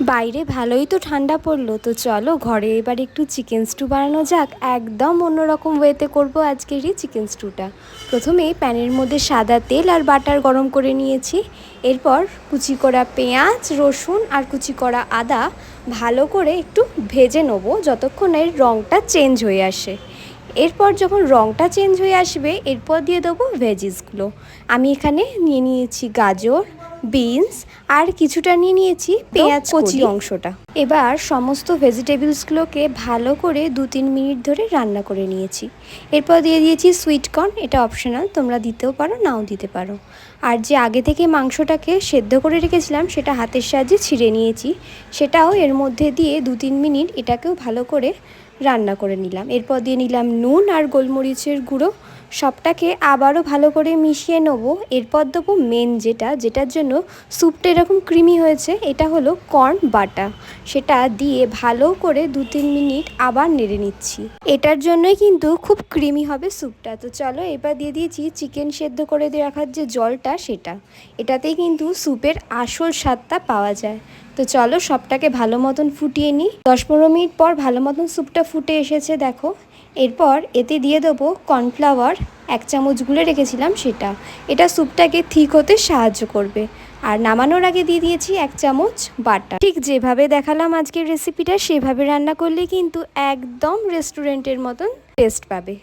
বাইরে ভালোই তো ঠান্ডা পড়লো, তো চলো ঘরে এবার একটু চিকেন স্টু বানানো যাক। একদম অন্যরকম ওয়েতে করব আজকের এই চিকেন স্টুটা। প্রথমে প্যানের মধ্যে সাদা তেল আর বাটার গরম করে নিয়েছি। এরপর কুচি করা পেঁয়াজ, রসুন আর কুচি করা আদা ভালো করে একটু ভেজে নেব যতক্ষণ এর রঙটা চেঞ্জ হয়ে আসে। এরপর যখন রঙটা চেঞ্জ হয়ে আসবে এরপর দিয়ে দেবো ভেজিসগুলো। আমি এখানে নিয়ে নিয়েছি গাজর, বিনস আর কিছুটা নিয়ে নিয়েছি পেঁয়াজ কচি অংশটা। এবার সমস্ত ভেজিটেবলসগুলোকে ভালো করে 2-3 মিনিট ধরে রান্না করে নিয়েছি। এরপর দিয়ে দিয়েছি সুইট কর্ন, এটা অপশনাল, তোমরা দিতেও পারো নাও দিতে পারো। আর যে আগে থেকে মাংসটাকে সেদ্ধ করে রেখেছিলাম সেটা হাতের সাহায্যে ছিঁড়ে নিয়েছি, সেটাও এর মধ্যে দিয়ে 2-3 মিনিট এটাকেও ভালো করে রান্না করে নিলাম। এরপর দিয়ে নিলাম নুন আর গোলমরিচের গুঁড়ো, সবটাকে আবারও ভালো করে মিশিয়ে নেব। এরপর দেবো মেন যেটার জন্য স্যুপটা এরকম ক্রিমি হয়েছে, এটা হলো কর্ন বাটা। সেটা দিয়ে ভালো করে 2-3 মিনিট আবার নেড়ে নিচ্ছি। এটার জন্যই কিন্তু খুব ক্রিমি হবে স্যুপটা। তো চলো এবার দিয়ে দিয়েছি চিকেন সেদ্ধ করে দিয়ে রাখার যে জলটা, সেটা এটাতেই কিন্তু স্যুপের আসল স্বাদটা পাওয়া যায়। তো চলো সবটাকে ভালো মতন ফুটিয়ে নিই। 10-15 মিনিট পর ভালো মতন স্যুপটা ফুটে এসেছে দেখো। এরপর এতে দিয়ে দেবো কর্নফ্লাওয়ার, 1 চামচ গুলে রেখেছিলাম সেটা। এটা স্যুপটাকে ঠিক হতে সাহায্য করবে। আর নামানোর আগে দিয়ে দিয়েছি 1 চামচ বাটার। ঠিক যেভাবে দেখালাম আজকের রেসিপিটা সেভাবে রান্না করলে কিন্তু একদম রেস্টুরেন্টের মতন টেস্ট পাবে।